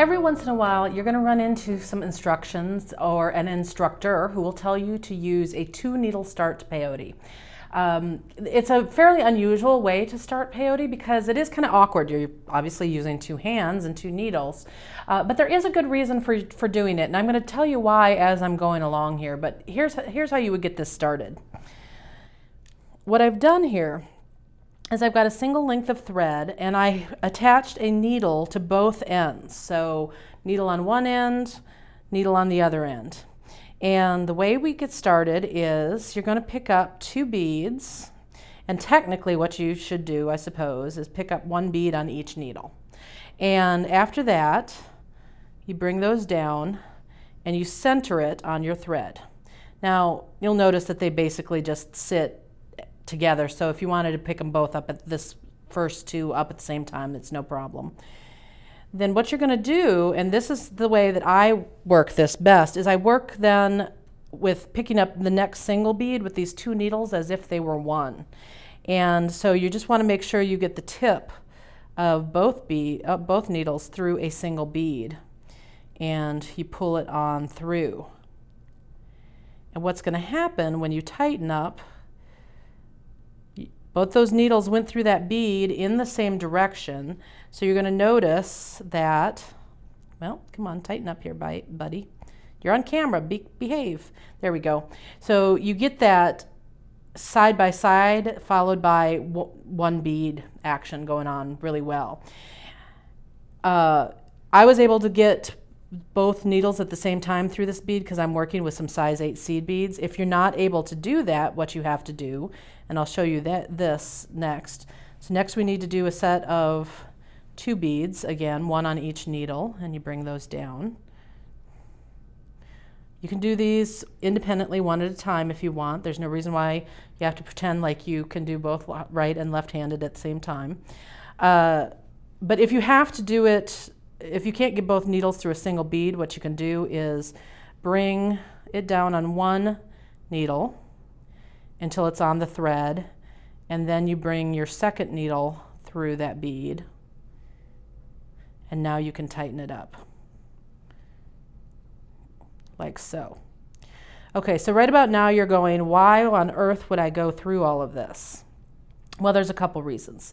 Every once in a while, you're going to run into some instructions or an instructor who will tell you to use a 2-needle start peyote. It's a fairly unusual way to start peyote because it is kind of awkward. You're obviously using 2 hands and 2 needles, but there is a good reason for doing it, and I'm going to tell you why as I'm going along here, but here's how you would get this started. What I've done here is I've got a single length of thread and I attached a needle to both ends. So needle on one end, needle on the other end. And the way we get started is you're going to pick up 2 beads, and technically what you should do, I suppose, is pick up 1 bead on each needle. And after that, you bring those down and you center it on your thread. Now, you'll notice that they basically just sit together, so if you wanted to pick them both up at this first 2 up at the same time, it's no problem. Then what you're going to do, and this is the way that I work this best, is I work then with picking up the next single bead with these 2 needles as if they were one. And so you just want to make sure you get the tip of both needles through a single bead, and you pull it on through. And what's going to happen when you tighten up, both those needles went through that bead in the same direction, so you're going to notice that, well, come on, tighten up here, buddy. You're on camera, behave. There we go. So you get that side by side followed by 1 bead action going on really well. I was able to get both needles at the same time through this bead because I'm working with some size 8 seed beads. If you're not able to do that, what you have to do, and I'll show you this next. So next we need to do a set of 2 beads, again, 1 on each needle, and you bring those down. You can do these independently, 1 at a time if you want. There's no reason why you have to pretend like you can do both right and left-handed at the same time. But if you have to do it, if you can't get both needles through a single bead, what you can do is bring it down on 1 needle until it's on the thread, and then you bring your second needle through that bead, and now you can tighten it up like so. Okay, so right about now you're going, why on earth would I go through all of this? Well, there's a couple reasons.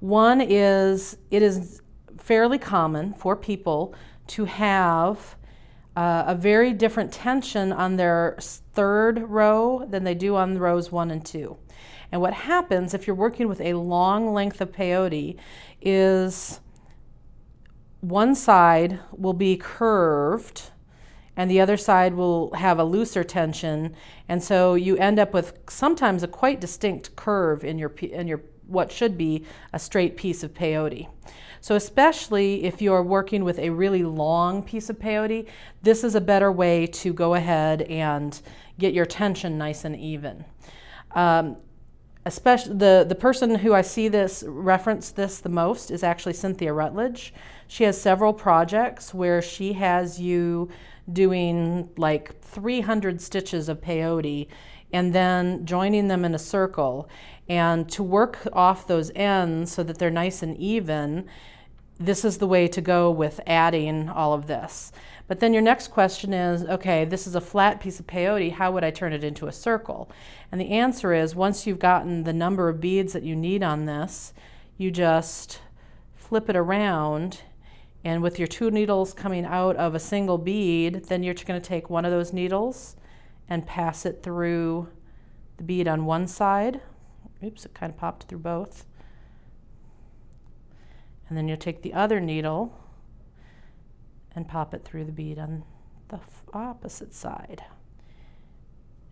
One is it is fairly common for people to have a very different tension on their 3rd row than they do on rows 1 and 2. And what happens if you're working with a long length of peyote is one side will be curved and the other side will have a looser tension, and so you end up with sometimes a quite distinct curve in your what should be a straight piece of peyote. So especially if you're working with a really long piece of peyote, this is a better way to go ahead and get your tension nice and even. Especially the person who I see this reference this the most is actually Cynthia Rutledge. She has several projects where she has you doing like 300 stitches of peyote and then joining them in a circle. And to work off those ends so that they're nice and even, this is the way to go with adding all of this. But then your next question is, okay, this is a flat piece of peyote, how would I turn it into a circle? And the answer is, once you've gotten the number of beads that you need on this, you just flip it around, and with your 2 needles coming out of a single bead, then you're going to take one of those needles and pass it through the bead on one side. Oops, it kind of popped through both. And then you'll take the other needle and pop it through the bead on the opposite side.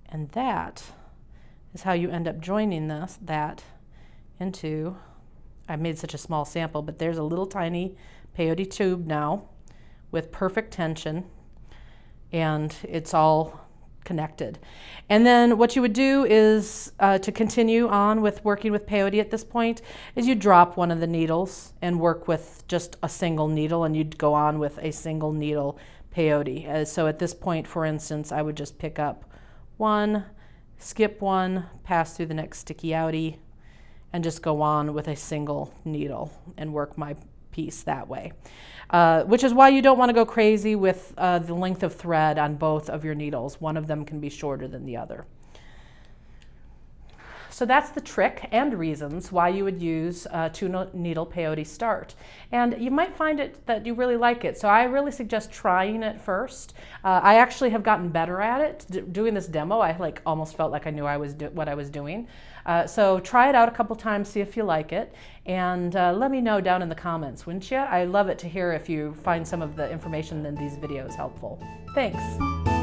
And that is how you end up joining that into, I made such a small sample, but there's a little tiny peyote tube now with perfect tension, and it's all connected. And then what you would do is, to continue on with working with peyote at this point, is you drop one of the needles and work with just a single needle, and you'd go on with a single needle peyote. So at this point, for instance, I would just pick up 1, skip 1, pass through the next sticky outie, and just go on with a single needle and work my piece that way. Which is why you don't want to go crazy with the length of thread on both of your needles. One of them can be shorter than the other. So that's the trick and reasons why you would use a 2-needle peyote start. And you might find that you really like it. So I really suggest trying it first. I actually have gotten better at it. Doing this demo, I almost felt like I knew what I was doing. So try it out a couple times, see if you like it, and let me know down in the comments, wouldn't you? I love it to hear if you find some of the information in these videos helpful. Thanks.